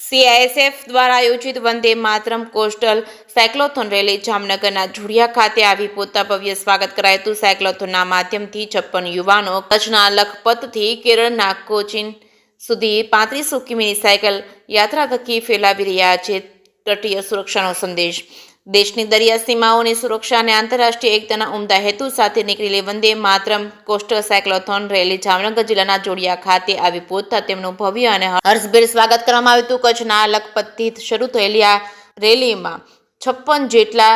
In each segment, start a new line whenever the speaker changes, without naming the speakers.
CISF દ્વારા આયોજિત Vande Mataram coastal cyclothon rally જામનગરના જોડિયા ખાતે આવી પોતા ભવ્ય સ્વાગત કરાયું હતું। સાયક્લોથોનના માધ્યમથી 56 યુવાનો કચ્છના લખપતથી કેરળના કોચીન સુધી 3500 કિમીની સાયકલ યાત્રા થકી ફેલાવી રહ્યા છે તટીય સુરક્ષાનો સંદેશ। દેશની દરિયા સીમાઓની સુરક્ષા અને આંતરરાષ્ટ્રીય એકતાના ઉમદા હેતુ સાથે નીકળેલી Vande Mataram coastal cyclothon rally Jamnagar જિલ્લાના જોડિયા ખાતે આવી પહોંચતા તેમનું ભવ્ય અને હર્ષભેર સ્વાગત કરવામાં આવ્યું હતું। કચ્છના લખપતથી શરૂ થયેલી આ રેલીમાં 56 જેટલા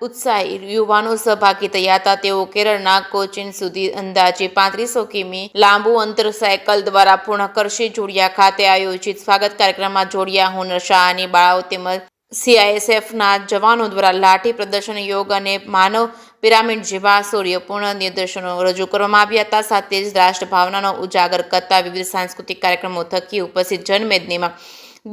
ઉત્સાહી યુવાનો સહભાગી થયા હતા। તેઓ કેરળના કોચીન સુધી અંદાજે 3500 કિમી લાંબુ અંતર સાયકલ દ્વારા પૂર્ણ કરશે। જોડિયા ખાતે આયોજિત સ્વાગત કાર્યક્રમમાં જોડિયા હુનર શાહની બાળાઓ તેમજ સીઆઈએસએફના જવાનો દ્વારા લાઠી પ્રદર્શન, યોગ અને માનવ પિરામિડ જેવા શૌર્યપૂર્ણ નિદર્શનો રજૂ કરવામાં આવ્યા હતા। સાથે જ રાષ્ટ્ર ભાવનાનો ઉજાગર કરતા વિવિધ સાંસ્કૃતિક કાર્યક્રમો થકી ઉપસ્થિત જનમેદનીમાં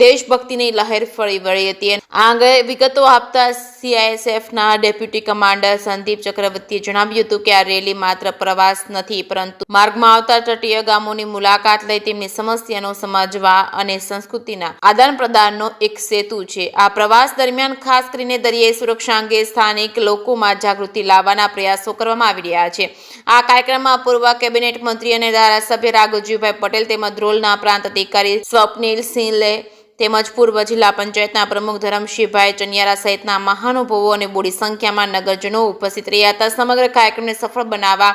દેશભક્તિની લહેર ફરી વળી હતી। આ અંગે વિગતો આપતા સીઆઈએસએફના ડેપ્યુટી કમાન્ડર સંદીપ ચક્રવર્તીએ જણાવ્યું હતું કે આ રેલી માત્ર પ્રવાસ નથી પરંતુ માર્ગમાં આવતા તટીય ગામોની મુલાકાત લઈ તેમની સમસ્યાનો સમજવા અને સંસ્કૃતિના આદાન પ્રદાનનો એક સેતુ છે। આ પ્રવાસ દરમિયાન ખાસ કરીને દરિયાઈ સુરક્ષા અંગે સ્થાનિક લોકોમાં જાગૃતિ લાવવાના પ્રયાસો કરવામાં આવી રહ્યા છે। આ કાર્યક્રમમાં પૂર્વ કેબિનેટ મંત્રી અને ધારાસભ્ય રાઘવજીભાઈ પટેલ તેમજ ધ્રોલના પ્રાંત અધિકારી સ્વપ્નિલ સિંહલે તેમજ પૂર્વ જિલ્લા પંચાયતના પ્રમુખ ધરમશીભાઈ ચનિયારા સહિતના મહાનુભાવો અને બોડી સંખ્યામાં નગરજનો ઉપસ્થિત રહ્યા હતા। સમગ્ર કાર્યક્રમને સફળ બનાવવા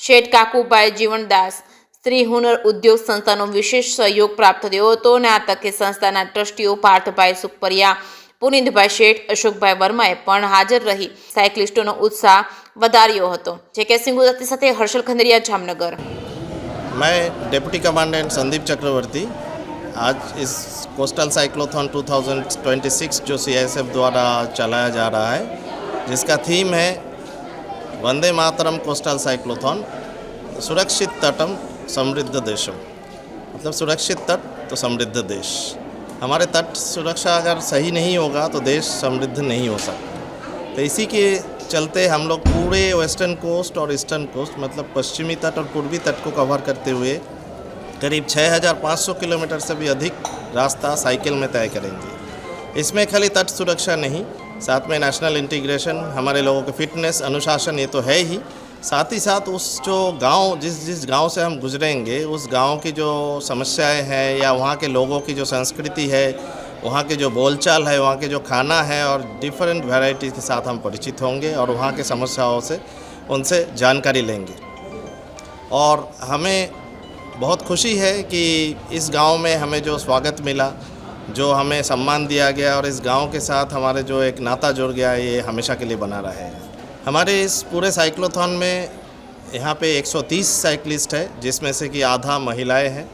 શેઠ કાકુભાઈ જીવણદાસ સ્ત્રી હુનર ઉદ્યોગ સંસ્થાનો વિશેષ સહયોગ પ્રાપ્ત થયો હતો અને આ તકે સંસ્થાના ટ્રસ્ટીઓ પાર્થભાઈ સુખપરિયા, પુનિતભાઈ શેઠ, અશોકભાઈ વર્માએ પણ હાજર રહી સાયકલિસ્ટોનો ઉત્સાહ વધાર્યો હતો। જે સિંહ ગુજરાતી સાથે હર્ષલ ખંડેરિયા, જામનગર।
मैं डिप्टी कमांडेंट संदीप चक्रवर्ती आज इस कोस्टल साइक्लोथॉन 2026 जो सीआईएसएफ द्वारा चलाया जा रहा है, जिसका थीम है वंदे मातरम कोस्टल साइक्लोथॉन, सुरक्षित तटम समृद्ध देशम। मतलब सुरक्षित तट तो समृद्ध देश। हमारे तट सुरक्षा अगर सही नहीं होगा तो देश समृद्ध नहीं हो सकता। तो इसी के चलते हम लोग पूरे वेस्टर्न कोस्ट और ईस्टर्न कोस्ट मतलब पश्चिमी तट और पूर्वी तट को कवर करते हुए करीब 6500 किलोमीटर से भी अधिक रास्ता साइकिल में तय करेंगे। इसमें खाली तट सुरक्षा नहीं, साथ में नेशनल इंटीग्रेशन, हमारे लोगों की फिटनेस, अनुशासन ये तो है ही, साथ ही साथ उस जो गांव जिस गांव से हम गुजरेंगे उस गांव की जो समस्याएं हैं या वहाँ के लोगों की जो संस्कृति है, वहाँ के जो बोलचाल है, वहाँ के जो खाना है और डिफरेंट वैरायटी के साथ हम परिचित होंगे और वहाँ के समस्याओं से उनसे जानकारी लेंगे। और हमें बहुत खुशी है कि इस गांव में हमें जो स्वागत मिला, जो हमें सम्मान दिया गया और इस गांव के साथ हमारे जो एक नाता जुड़ गया, ये हमेशा के लिए बना रहे। हमारे इस पूरे साइक्लोथॉन में यहाँ पे 130 साइकिलिस्ट है, जिसमें से कि आधा महिलाएं हैं।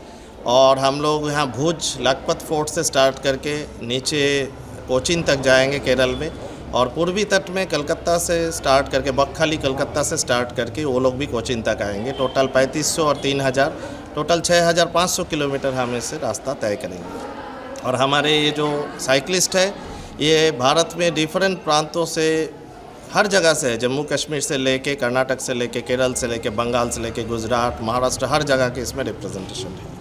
और हम लोग यहाँ भुज लखपत फोर्ट से स्टार्ट करके नीचे कोचीन तक जाएंगे केरल में, और पूर्वी तट में कलकत्ता से स्टार्ट करके बकखाली कलकत्ता से स्टार्ट करके वो लोग भी कोचीन तक आएंगे। टोटल 3500 और 3000 टोटल 6500 किलोमीटर हम इससे रास्ता तय करेंगे। और हमारे ये जो साइकिलिस्ट है ये भारत में डिफरेंट प्रांतों से हर जगह से है, जम्मू कश्मीर से लेके कर्नाटक से लेके केरल से लेके बंगाल से लेके गुजरात, महाराष्ट्र, हर जगह के इसमें रिप्रेजेंटेशन है।